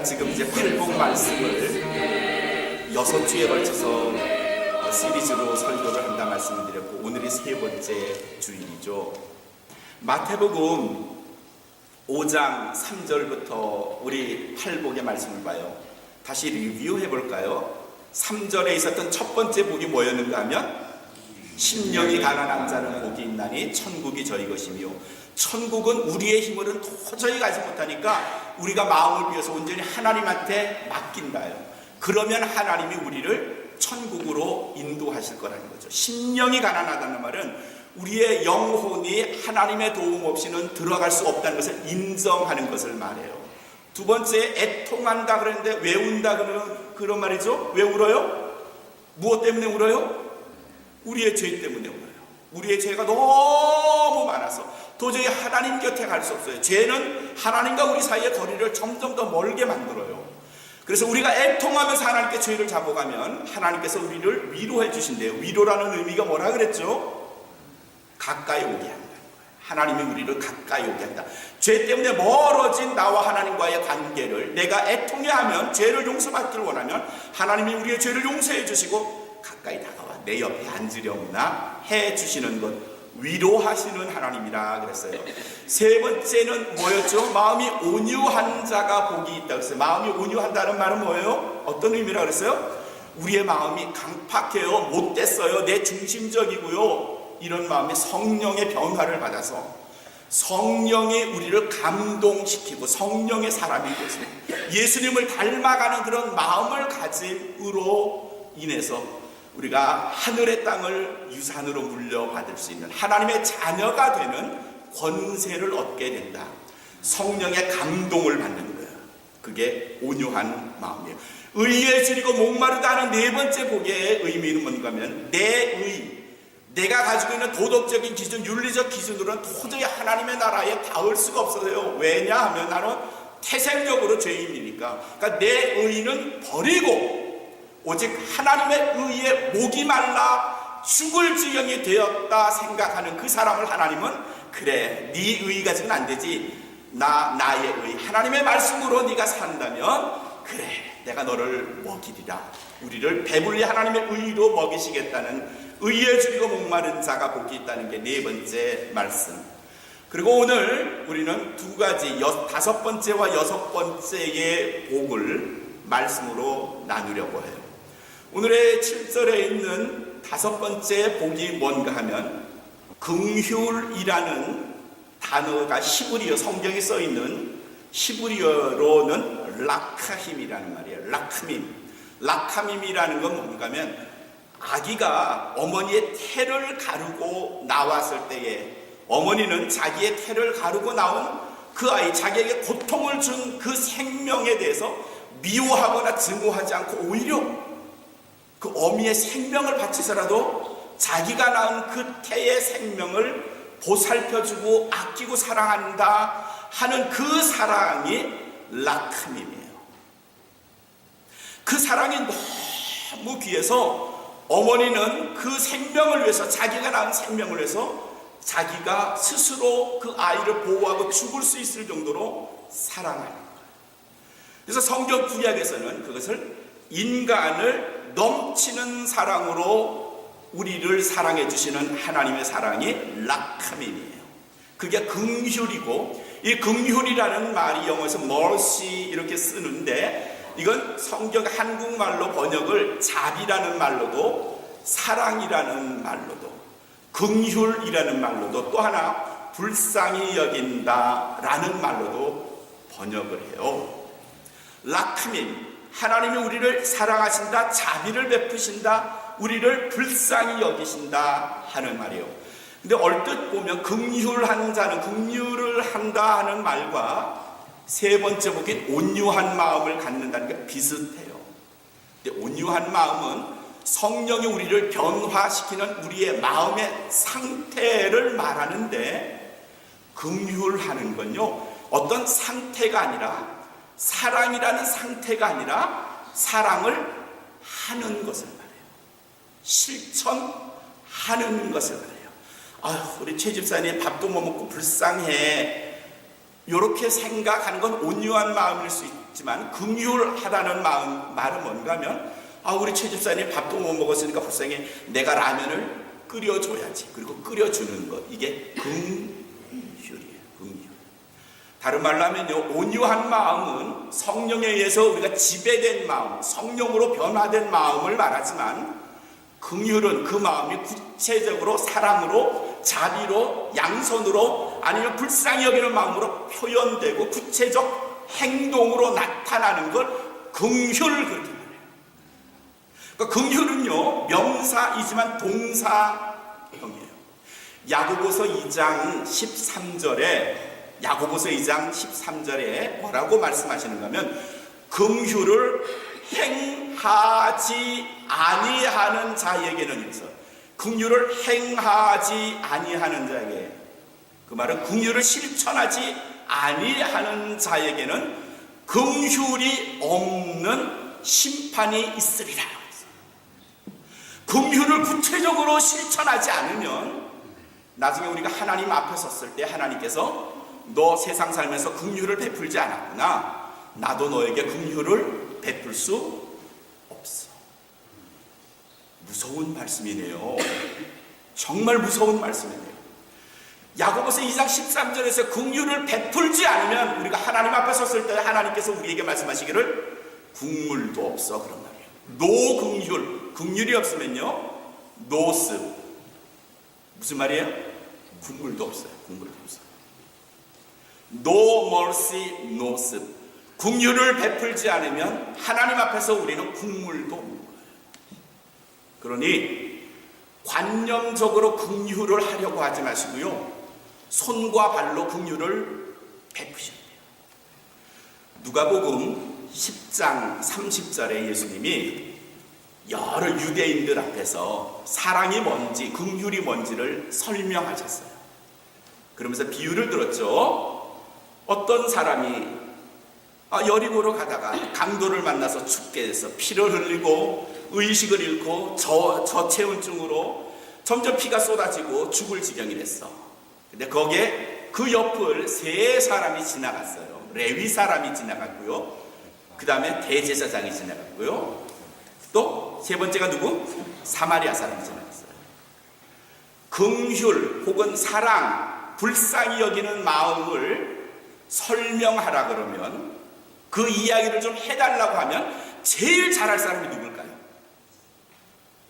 우리가 지금 이제 팔복 말씀을 6주에 걸쳐서 시리즈로 설교를 한다 말씀을 드렸고, 오늘이 3번째 주일이죠. 마태복음 5장 3절부터 우리 팔복의 말씀을 봐요. 다시 리뷰해 볼까요? 3절에 있었던 첫 번째 복이 뭐였는가 하면, 심령이 가난한 자는 복이 있나니 천국이 저희 것이며, 천국은 우리의 힘으로는 도저히 가지 못하니까 우리가 마음을 비워서 온전히 하나님한테 맡긴다요. 그러면 하나님이 우리를 천국으로 인도하실 거라는 거죠. 심령이 가난하다는 말은 우리의 영혼이 하나님의 도움 없이는 들어갈 수 없다는 것을 인정하는 것을 말해요. 두 번째, 애통한다 그랬는데 왜 운다 그런 말이죠. 왜 울어요? 무엇 때문에 울어요? 우리의 죄 때문에 울어요. 우리의 죄가 너무 많아서 도저히 하나님 곁에 갈 수 없어요. 죄는 하나님과 우리 사이의 거리를 점점 더 멀게 만들어요. 그래서 우리가 애통하면서 하나님께 죄를 잡아가면 하나님께서 우리를 위로해 주신대요. 위로라는 의미가 뭐라 그랬죠? 가까이 오게 한다는 거예요. 하나님이 우리를 가까이 오게 한다. 죄 때문에 멀어진 나와 하나님과의 관계를 내가 애통해하면, 죄를 용서받기를 원하면 하나님이 우리의 죄를 용서해 주시고 가까이 다가와 내 옆에 앉으려나 해 주시는 것, 위로하시는 하나님이라 그랬어요. 세 번째는 뭐였죠? 마음이 온유한 자가 복이 있다고 했어요. 마음이 온유한다는 말은 뭐예요? 어떤 의미라 그랬어요? 우리의 마음이 강팍해요, 못됐어요, 내 중심적이고요, 이런 마음이 성령의 변화를 받아서 성령이 우리를 감동시키고 성령의 사람이 되서 예수님을 닮아가는 그런 마음을 가짐으로 인해서 우리가 하늘의 땅을 유산으로 물려받을 수 있는 하나님의 자녀가 되는 권세를 얻게 된다. 성령의 감동을 받는 거예요. 그게 온유한 마음이에요. 의에 줄이고 목마르다는 네 번째 복의 의미는 뭔가 하면, 내가 가지고 있는 도덕적인 기준, 윤리적 기준으로는 도저히 하나님의 나라에 닿을 수가 없어요. 왜냐하면 나는 태생적으로 죄인이니까. 그러니까 내 의는 버리고 오직 하나님의 의에 목이 말라 죽을 지경이 되었다 생각하는 그 사람을 하나님은, 그래, 네 의 가지고는 안 되지, 나의 의, 하나님의 말씀으로 네가 산다면 그래, 내가 너를 먹이리라. 우리를 배불리 하나님의 의로 먹이시겠다는, 의에 줄이고 목마른 자가 복이 있다는 게 네 번째 말씀. 그리고 오늘 우리는 두 가지, 5번째와 6번째의 복을 말씀으로 나누려고 해요. 오늘의 7절에 있는 5번째 복이 뭔가 하면, 긍휼이라는 단어가 히브리어, 성경에 써있는 히브리어로는 라카힘이라는 말이에요. 라카밈이라는 건 뭔가 하면, 아기가 어머니의 태를 가르고 나왔을 때에 어머니는 자기의 태를 가르고 나온 그 아이, 자기에게 고통을 준 그 생명에 대해서 미워하거나 증오하지 않고 오히려 그 어미의 생명을 바치서라도 자기가 낳은 그 태의 생명을 보살펴주고 아끼고 사랑한다 하는 그 사랑이 라크밈이에요. 그 사랑이 너무 귀해서 어머니는 그 생명을 위해서, 자기가 낳은 생명을 위해서 자기가 스스로 그 아이를 보호하고 죽을 수 있을 정도로 사랑하는 거예요. 그래서 성경 구약에서는 그것을 인간을 넘치는 사랑으로 우리를 사랑해 주시는 하나님의 사랑이 라카밈이에요. 그게 긍휼이고, 이 긍휼이라는 말이 영어에서 mercy 이렇게 쓰는데, 이건 성경 한국말로 번역을 자비라는 말로도, 사랑이라는 말로도, 긍휼이라는 말로도, 또 하나 불쌍히 여긴다라는 말로도 번역을 해요. 라카밈, 하나님이 우리를 사랑하신다, 자비를 베푸신다, 우리를 불쌍히 여기신다 하는 말이에요. 근데 얼뜻 보면 긍휼한 자는, 긍휼을 한다 하는 말과 세 번째 복인 온유한 마음을 갖는다는 게 비슷해요. 근데 온유한 마음은 성령이 우리를 변화시키는 우리의 마음의 상태를 말하는데, 긍휼하는 건요, 어떤 상태가 아니라, 사랑이라는 상태가 아니라 사랑을 하는 것을 말해요. 실천하는 것을 말해요. 아유, 우리 최 집사님 밥도 못 먹고 불쌍해, 이렇게 생각하는 건 온유한 마음일 수 있지만 긍휼하다는 말은 뭔가 하면 우리 최 집사님 밥도 못 먹었으니까 불쌍해 내가 라면을 끓여줘야지. 그리고 끓여주는 것, 이게 긍휼이에요. 긍휼. 다른 말로 하면요, 온유한 마음은 성령에 의해서 우리가 지배된 마음, 성령으로 변화된 마음을 말하지만, 긍휼은 그 마음이 구체적으로 사랑으로, 자비로, 양선으로, 아니면 불쌍히 여기는 마음으로 표현되고 구체적 행동으로 나타나는 걸 긍휼, 그렇게 말해요. 그러니까 긍휼은요, 명사이지만 동사형이에요. 야고보서 2장 13절에 뭐라고 말씀하시는가 하면, 긍휼을 행하지 아니하는 자에게는, 있어 긍휼을 행하지 아니하는 자에게, 그 말은 긍휼을 실천하지 아니하는 자에게는 긍휼이 없는 심판이 있으리라. 긍휼을 구체적으로 실천하지 않으면 나중에 우리가 하나님 앞에 섰을 때 하나님께서 너 세상 살면서 긍휼을 베풀지 않았구나, 나도 너에게 긍휼을 베풀 수 없어. 무서운 말씀이네요. 정말 무서운 말씀이네요. 야고보서 2장 13절에서 긍휼을 베풀지 않으면 우리가 하나님 앞에 섰을 때 하나님께서 우리에게 말씀하시기를 국물도 없어, 그런 말이에요. 노긍휼, 긍휼이 없으면요 노스, 무슨 말이에요? 국물도 없어요. 국물도 없어요. No mercy, no soup. 긍휼을 베풀지 않으면 하나님 앞에서 우리는 국물도 없는 거예요. 그러니 관념적으로 긍휼을 하려고 하지 마시고요, 손과 발로 긍휼을 베푸셔야 돼요. 누가복음 10장 30절에 예수님이 여러 유대인들 앞에서 사랑이 뭔지, 긍휼이 뭔지를 설명하셨어요. 그러면서 비유를 들었죠. 어떤 사람이 여리고로 가다가 강도를 만나서 춥게 해서 피를 흘리고 의식을 잃고 저체온증으로 점점 피가 쏟아지고 죽을 지경이 됐어. 근데 거기에 그 옆을 세 사람이 지나갔어요. 레위 사람이 지나갔고요, 그 다음에 대제사장이 지나갔고요, 또 세 번째가 누구? 사마리아 사람이 지나갔어요. 긍휼 혹은 사랑, 불쌍히 여기는 마음을 설명하라 그러면, 그 이야기를 좀 해달라고 하면 제일 잘할 사람이 누굴까요?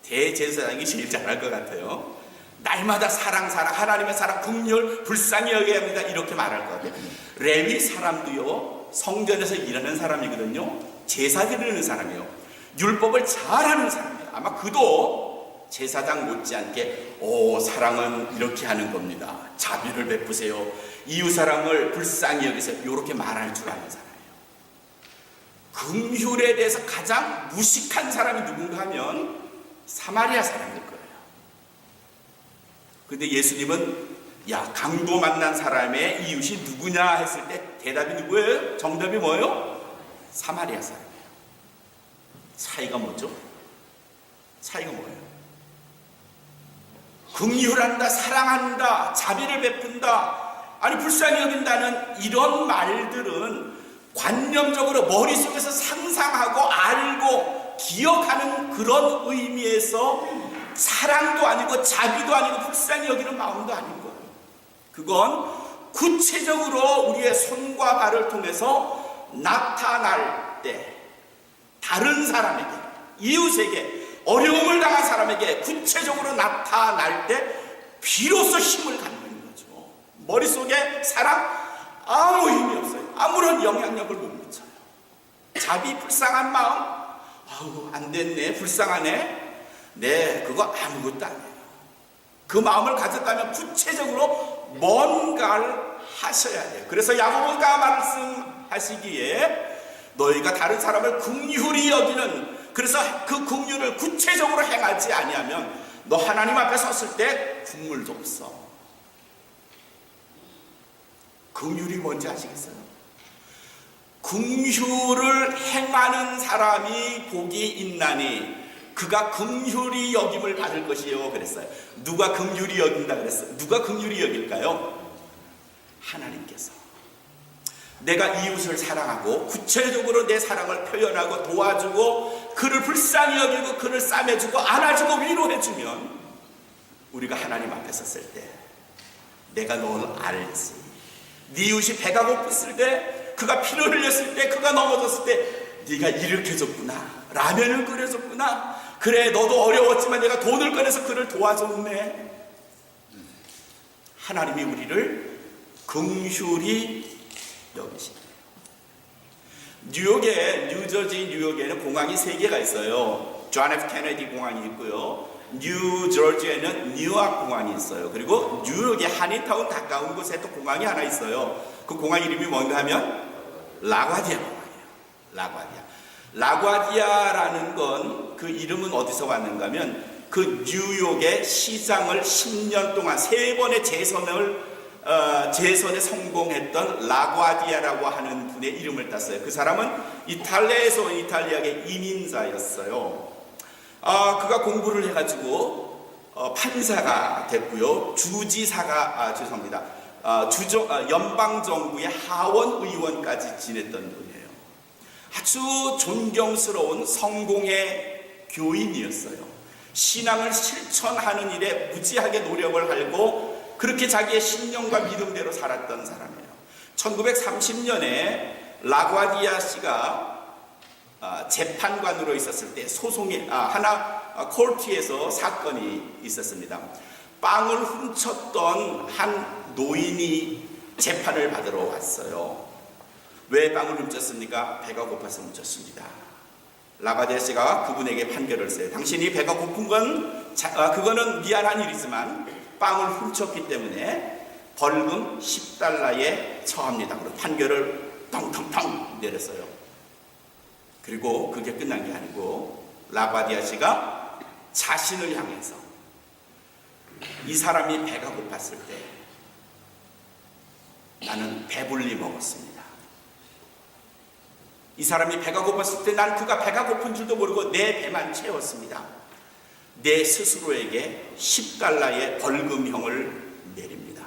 대제사장이 제일 잘할 것 같아요. 날마다 사랑, 하나님의 사랑, 긍휼, 불쌍히 여겨야 합니다, 이렇게 말할 것 같아요. 레위 사람도요, 성전에서 일하는 사람이거든요. 제사 드리는 사람이에요. 율법을 잘하는 사람이에요. 아마 그도 제사장 못지않게 사랑은 이렇게 하는 겁니다, 자비를 베푸세요, 이웃사랑을 불쌍히 여기세요, 이렇게 말할 줄 아는 사람이에요. 긍휼에 대해서 가장 무식한 사람이 누군가 하면 사마리아 사람일 거예요. 근데 예수님은 강도 만난 사람의 이웃이 누구냐 했을 때 대답이 누구예요? 정답이 뭐예요? 사마리아 사람이에요. 차이가 뭐죠? 차이가 뭐예요? 긍휼한다, 사랑한다, 자비를 베푼다, 아니 불쌍히 여긴다는 이런 말들은 관념적으로 머릿속에서 상상하고 알고 기억하는 그런 의미에서 사랑도 아니고 자비도 아니고 불쌍히 여기는 마음도 아닌 거예요. 그건 구체적으로 우리의 손과 발을 통해서 나타날 때, 다른 사람에게, 이웃에게, 어려움을 당한 사람에게 구체적으로 나타날 때 비로소 힘을 갖는 거죠. 머릿속에 사랑 아무 힘이 없어요. 아무런 영향력을 못 미쳐요. 자비, 불쌍한 마음, 안 됐네, 불쌍하네, 네, 그거 아무것도 아니에요. 그 마음을 가졌다면 구체적으로 뭔가를 하셔야 돼요. 그래서 야고보가 말씀하시기에 너희가 다른 사람을 긍휼히 여기는, 그래서 그 긍휼을 구체적으로 행하지 아니하면 너 하나님 앞에 섰을 때 국물도 없어. 긍휼이 뭔지 아시겠어요? 긍휼을 행하는 사람이 복이 있나니 그가 긍휼히 여김을 받을 것이요 그랬어요. 누가 긍휼히 여긴다 그랬어요? 누가 긍휼히 여길까요? 하나님께서. 내가 이웃을 사랑하고 구체적으로 내 사랑을 표현하고 도와주고 그를 불쌍히 여기고 그를 싸매주고 안아주고 위로해주면 우리가 하나님 앞에 섰을 때 내가 널 알지. 네 이웃이 배가 고팠을 때, 그가 피를 흘렸을 때, 그가 넘어졌을 때 네가 일으켜줬구나, 라면을 끓여줬구나, 그래 너도 어려웠지만 내가 돈을 꺼내서 그를 도와줬네. 하나님이 우리를 긍휼히 여기십니다. 뉴저지 뉴욕에는 공항이 3개가 있어요. 존 F 케네디 공항이 있고요, 뉴저지에는 뉴아크 공항이 있어요. 그리고 뉴욕의 한인타운 가까운 곳에 또 공항이 하나 있어요. 그 공항 이름이 뭔가 하면 라과디아 공항이에요. 라과디아라는 건 그 이름은 어디서 왔는가 하면 그 뉴욕의 시장을 10년 동안 3번의 재선에 성공했던 라과디아라고 하는 분의 이름을 땄어요. 그 사람은 이탈리아에서 온 이탈리아의 이민자였어요. 그가 공부를 해가지고 판사가 됐고요, 연방정부의 하원 의원까지 지냈던 분이에요. 아주 존경스러운 성공의 교인이었어요. 신앙을 실천하는 일에 무지하게 노력을 하고 그렇게 자기의 신념과 믿음대로 살았던 사람이에요. 1930년에 라과디아 씨가 재판관으로 있었을 때 콜트에서 사건이 있었습니다. 빵을 훔쳤던 한 노인이 재판을 받으러 왔어요. 왜 빵을 훔쳤습니까? 배가 고파서 훔쳤습니다. 라과디아 씨가 그분에게 판결을 써요. 당신이 배가 고픈 건 그거는 미안한 일이지만 빵을 훔쳤기 때문에 벌금 10달러에 처합니다. 그리고 판결을 텅텅텅 내렸어요. 그리고 그게 끝난 게 아니고 라과디아 씨가 자신을 향해서 이 사람이 배가 고팠을 때 나는 배불리 먹었습니다. 이 사람이 배가 고팠을 때 난 그가 배가 고픈 줄도 모르고 내 배만 채웠습니다. 내 스스로에게 10달러의 벌금형을 내립니다.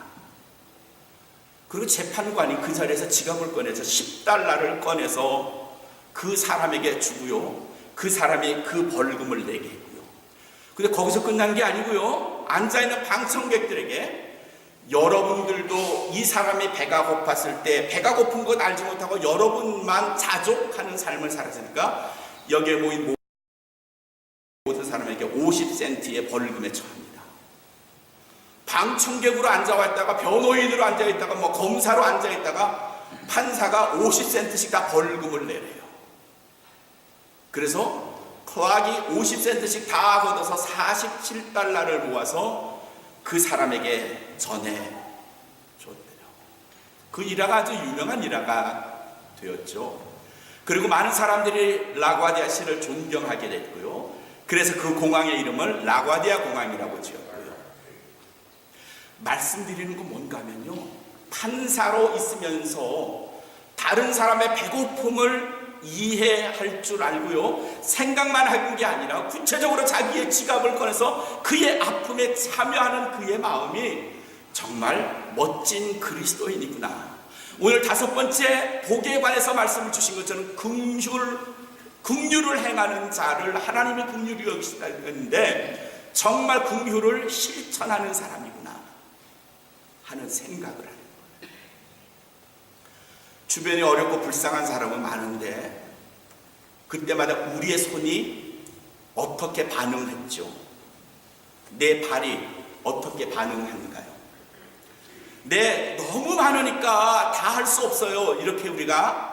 그리고 재판관이 그 자리에서 지갑을 꺼내서 10달러를 꺼내서 그 사람에게 주고요, 그 사람이 그 벌금을 내게 했고요. 근데 거기서 끝난 게 아니고요, 앉아있는 방청객들에게 여러분들도 이 사람이 배가 고팠을 때 배가 고픈 것 알지 못하고 여러분만 자족하는 삶을 살았으니까 여기에 모인 모든 사람에게 50센트의 벌금에 처합니다. 방청객으로 앉아있다가 변호인으로 앉아있다가 검사로 앉아있다가 판사가 50센트씩 다 벌금을 내래요. 그래서 클락이 50센트씩 다 걷어서 47달러를 모아서 그 사람에게 전해줬대요. 그 일화가 아주 유명한 일화가 되었죠. 그리고 많은 사람들이 라과디아 씨를 존경하게 됐고요. 그래서 그 공항의 이름을 라과디아 공항이라고 지었고요. 말씀드리는 건 뭔가 하면요, 판사로 있으면서 다른 사람의 배고픔을 이해할 줄 알고요, 생각만 하는 게 아니라 구체적으로 자기의 지갑을 꺼내서 그의 아픔에 참여하는 그의 마음이 정말 멋진 그리스도인이구나. 오늘 5번째 복에 관해서 말씀을 주신 것처럼 긍휼을 행하는 자를 하나님이 긍휼히 여기시다는데 정말 긍휼을 실천하는 사람이구나 하는 생각을 하는 거예요. 주변에 어렵고 불쌍한 사람은 많은데 그때마다 우리의 손이 어떻게 반응했죠? 내 발이 어떻게 반응하는가요? 너무 많으니까 다 할 수 없어요. 이렇게 우리가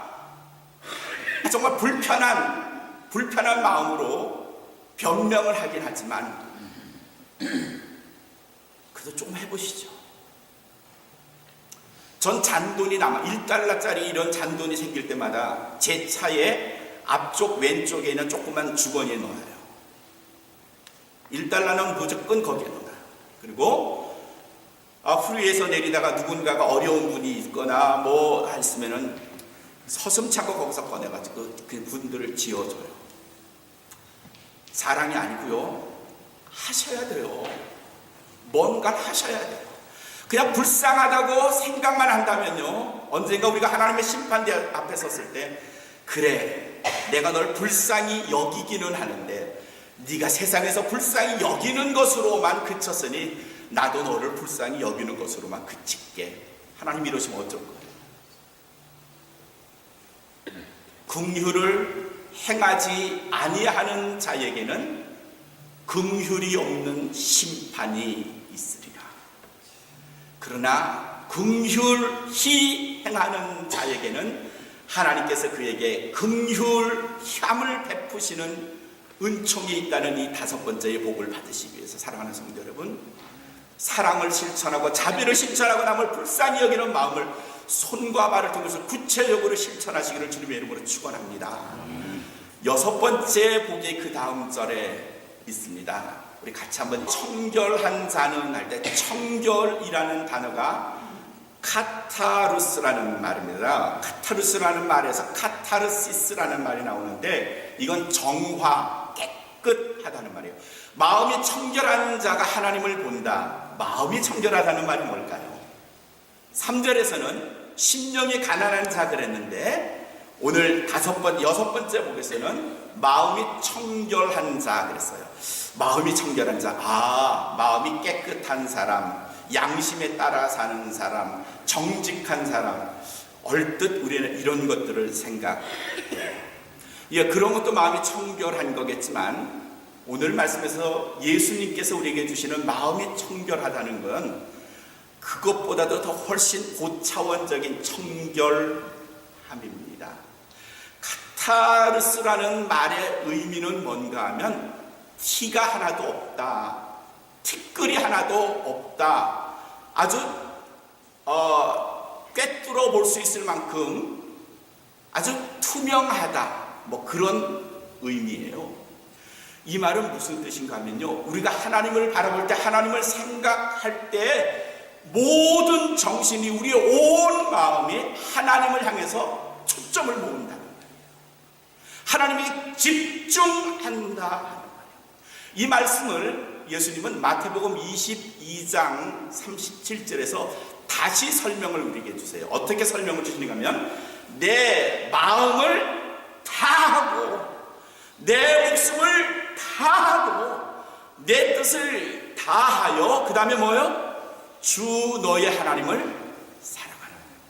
정말 불편한 마음으로 변명을 하긴 하지만 그래도 조금 해보시죠. 전 잔돈이 1달러짜리 이런 잔돈이 생길 때마다 제 차의 앞쪽 왼쪽에 있는 조그만 주머니에 넣어요. 1달러는 무조건 거기에 넣어요. 그리고 프리에서 내리다가 누군가가 어려운 분이 있거나 했으면은 서슴차고 거기서 꺼내가지고 그 분들을 지어줘요. 사랑이 아니고요, 하셔야 돼요. 뭔가를 하셔야 돼요. 그냥 불쌍하다고 생각만 한다면요, 언젠가 우리가 하나님의 심판대 앞에 섰을 때, 그래, 내가 널 불쌍히 여기기는 하는데 네가 세상에서 불쌍히 여기는 것으로만 그쳤으니 나도 너를 불쌍히 여기는 것으로만 그칠게. 하나님 이러시면 어쩔 거예요? 긍휼을 행하지 아니하는 자에게는 긍휼이 없는 심판이 있으리라. 그러나 긍휼히 행하는 자에게는 하나님께서 그에게 긍휼함을 베푸시는 은총이 있다는 이 5번째의 복을 받으시기 위해서, 사랑하는 성도 여러분, 사랑을 실천하고 자비를 실천하고 남을 불쌍히 여기는 마음을 손과 발을 통해서 구체적으로 실천하시기를 주님의 이름으로 축원합니다. 6번째 복이 그 다음 절에 있습니다. 우리 같이 한번 청결한 자는 할 때, 청결이라는 단어가 카타루스라는 말입니다. 카타루스라는 말에서 카타르시스라는 말이 나오는데, 이건 정화, 깨끗하다는 말이에요. 마음이 청결한 자가 하나님을 본다. 마음이 청결하다는 말이 뭘까요? 3절에서는 심령이 가난한 자 그랬는데, 오늘 6번째 복에서는 마음이 청결한 자 그랬어요. 마음이 청결한 자, 마음이 깨끗한 사람, 양심에 따라 사는 사람, 정직한 사람. 얼뜻 우리는 이런 것들을 생각해요. 그런 것도 마음이 청결한 거겠지만, 오늘 말씀에서 예수님께서 우리에게 주시는 마음이 청결하다는 건 그것보다도 더 훨씬 고차원적인 청결함입니다. 카타르스라는 말의 의미는 뭔가 하면, 티가 하나도 없다, 티끌이 하나도 없다, 아주 꿰뚫어 볼 수 있을 만큼 아주 투명하다, 뭐 그런 의미예요. 이 말은 무슨 뜻인가 하면요, 우리가 하나님을 바라볼 때, 하나님을 생각할 때 모든 정신이, 우리의 온 마음이 하나님을 향해서 초점을 모은다는 거예요. 하나님이 집중한다 하는 거예요. 이 말씀을 예수님은 마태복음 22장 37절에서 다시 설명을 우리에게 주세요. 어떻게 설명을 주시는가 하면, 내 마음을 다하고 내 목숨을 다하고 내 뜻을 다하여, 그 다음에 뭐요? 주 너의 하나님을 사랑하는 거예요.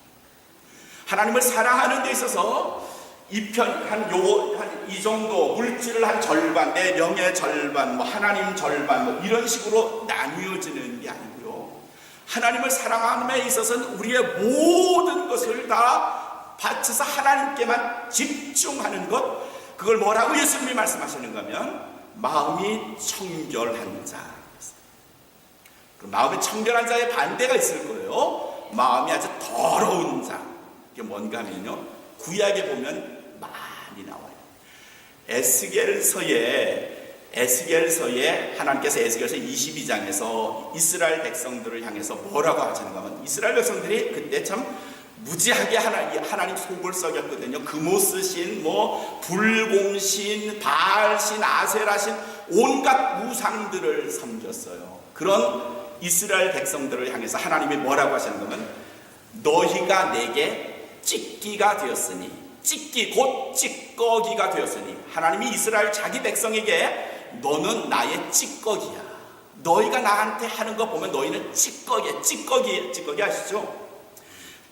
하나님을 사랑하는 데 있어서 이 정도 물질을 한 절반, 내 명예 절반, 뭐 하나님 절반, 뭐 이런 식으로 나뉘어지는 게 아니고요, 하나님을 사랑함에 있어서는 우리의 모든 것을 다 바쳐서 하나님께만 집중하는 것, 그걸 뭐라고 예수님이 말씀하시는가 하면 마음이 청결한 자. 마음이 청결한 자의 반대가 있을 거예요. 마음이 아주 더러운 자. 이게 뭔가 하면요, 구약에 보면 많이 나와요. 에스겔서에 하나님께서 에스겔서 22장에서 이스라엘 백성들을 향해서 뭐라고 하시는가 하면, 이스라엘 백성들이 그때 참 무지하게 하나님 속을 썩였거든요. 금오스신, 뭐 불공신, 바알신, 아세라신, 온갖 우상들을 섬겼어요. 그런 이스라엘 백성들을 향해서 하나님이 뭐라고 하시는가 하면, 너희가 내게 찢기가 되었으니, 찢기 곧 찌꺼기가 되었으니, 하나님이 이스라엘 자기 백성에게 너는 나의 찌꺼기야, 너희가 나한테 하는 거 보면 너희는 찌꺼기야. 찌꺼기 아시죠?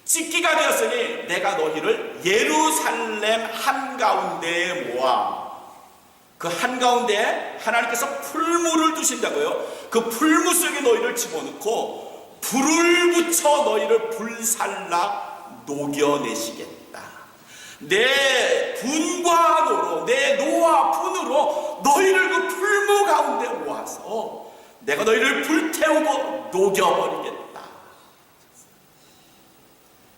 찢기가 되었으니 내가 너희를 예루살렘 한가운데에 모아, 그 한가운데에 하나님께서 풀무를 두신다고요. 그 풀무 속에 너희를 집어넣고 불을 붙여 너희를 불살라 녹여내시겠다. 내 분과 노로, 내 노와 분으로 너희를 그 풀무 가운데 모아서 내가 너희를 불태우고 녹여버리겠다.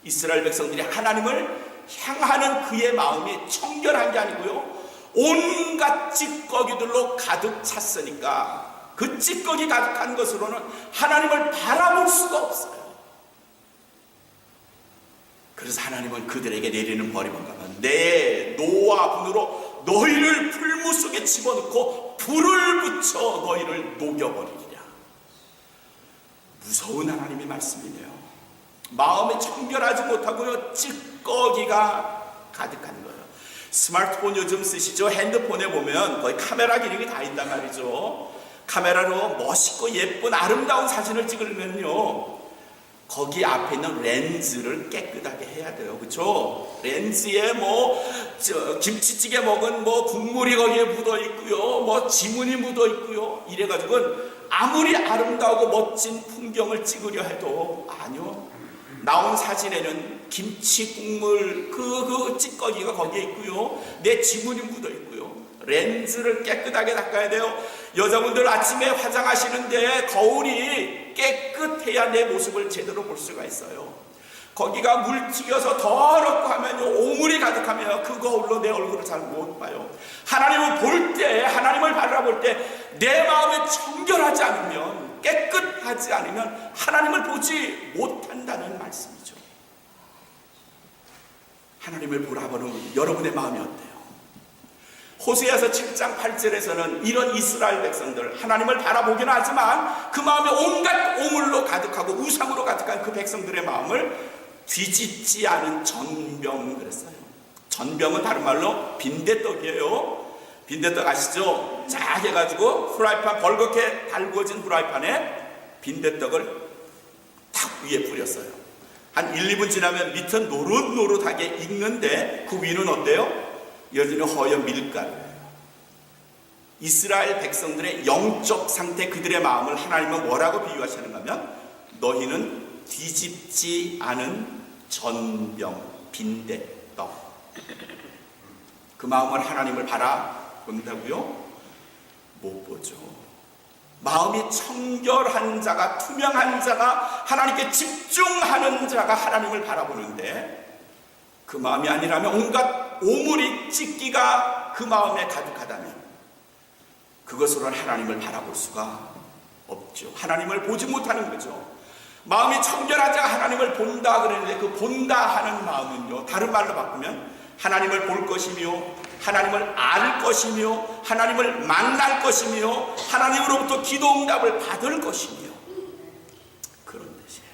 이스라엘 백성들이 하나님을 향하는 그의 마음이 청결한 게 아니고요, 온갖 찌꺼기들로 가득 찼으니까 그 찌꺼기 가득한 것으로는 하나님을 바라볼 수가 없어요. 그래서 하나님은 그들에게 내리는 벌이 뭔가 하면, 내 노와 분으로 너희를 풀무 속에 집어넣고 불을 붙여 너희를 녹여버리리라. 무서운 하나님의 말씀이네요. 마음이 청결하지 못하고요, 찌꺼기가 가득한 거예요. 스마트폰 요즘 쓰시죠? 핸드폰에 보면 거의 카메라 기능이 다 있단 말이죠. 카메라로 멋있고 예쁜 아름다운 사진을 찍으려면요, 거기 앞에 있는 렌즈를 깨끗하게 해야 돼요. 그렇죠? 렌즈에 김치찌개 먹은 국물이 거기에 묻어 있고요, 지문이 묻어 있고요, 이래가지고는 아무리 아름다우고 멋진 풍경을 찍으려 해도 아니요, 나온 사진에는 김치 국물 그 찌꺼기가 거기에 있고요, 내 지문이 묻어 있고요. 렌즈를 깨끗하게 닦아야 돼요. 여자분들 아침에 화장하시는데 거울이 깨끗해야 내 모습을 제대로 볼 수가 있어요. 거기가 물 튀겨서 더럽고 하면요, 오물이 가득하면 그 거울로 내 얼굴을 잘 못 봐요. 하나님을 볼 때, 하나님을 바라볼 때 내 마음에 청결하지 않으면, 깨끗하지 않으면 하나님을 보지 못한다는 말씀이죠. 하나님을 보라보는 여러분의 마음이 어때요? 호세아서 7장 8절에서는 이런 이스라엘 백성들, 하나님을 바라보기는 하지만 그 마음에 온갖 오물로 가득하고 우상으로 가득한 그 백성들의 마음을 뒤집지 않은 전병 그랬어요. 전병은 다른 말로 빈대떡이에요. 빈대떡 아시죠? 쫙 해가지고 프라이팬, 벌겋게 달구어진 프라이팬에 빈대떡을 탁 위에 뿌렸어요. 한 1, 2분 지나면 밑은 노릇노릇하게 익는데 그 위는 어때요? 여전히 허연 밀가루예요. 이스라엘 백성들의 영적 상태, 그들의 마음을 하나님은 뭐라고 비유하시는가 하면, 너희는 뒤집지 않은 전병, 빈대떡. 그 마음을 하나님을 바라본다고요? 못 보죠. 마음이 청결한 자가, 투명한 자가, 하나님께 집중하는 자가 하나님을 바라보는데, 그 마음이 아니라면 온갖 오물이, 찌끼가 그 마음에 가득하다면 그것으로는 하나님을 바라볼 수가 없죠. 하나님을 보지 못하는 거죠. 마음이 청결하자 하나님을 본다 그랬는데, 그 본다 하는 마음은요, 다른 말로 바꾸면 하나님을 볼 것이며, 하나님을 알 것이며, 하나님을 만날 것이며, 하나님으로부터 기도응답을 받을 것이며, 그런 뜻이에요.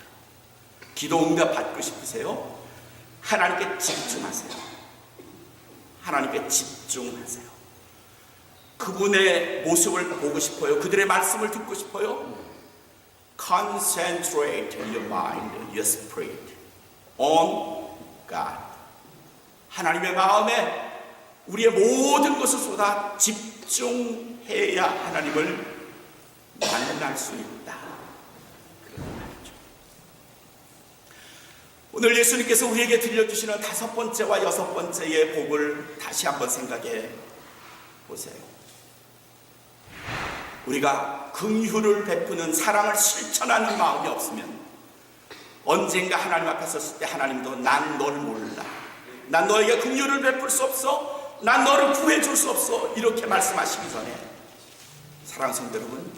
기도응답 받고 싶으세요? 하나님께 집중하세요. 하나님께 집중하세요. 그분의 모습을 보고 싶어요? 그들의 말씀을 듣고 싶어요? Concentrate your mind, your spirit on God. 하나님의 마음에 우리의 모든 것을 쏟아 집중해야 하나님을 만날 수 있다. 그런 말이죠. 오늘 예수님께서 우리에게 들려주시는 5번째와 6번째의 복을 다시 한번 생각해 보세요. 우리가 긍휼을 베푸는, 사랑을 실천하는 마음이 없으면 언젠가 하나님 앞에 섰을 때 하나님도 난 널 몰라, 난 너에게 긍휼을 베풀 수 없어, 난 너를 구해줄 수 없어, 이렇게 말씀하시기 전에 사랑하는 성도 여러분,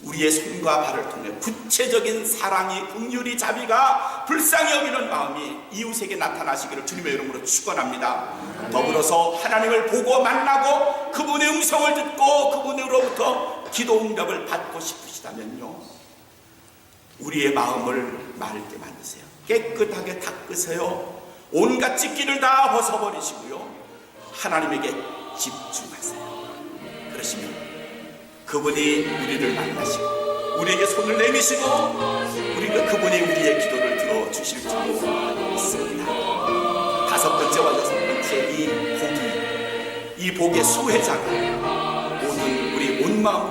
우리의 손과 발을 통해 구체적인 사랑이, 긍휼이, 자비가, 불쌍히 여기는 마음이 이웃에게 나타나시기를 주님의 이름으로 축원합니다. 더불어서 하나님을 보고 만나고 그분의 음성을 듣고 그분으로부터 기도 응답을 받고 싶으시다면요, 우리의 마음을 맑게 만드세요. 깨끗하게 닦으세요. 온갖 찌끼를 다 벗어버리시고요, 하나님에게 집중하세요. 그러시면 그분이 우리를 만나시고 우리에게 손을 내미시고 그분이 우리의 기도를 들어주실 줄 믿습니다. 5번째와 6번째 이 복의 수혜자가 모든 우리 온 마음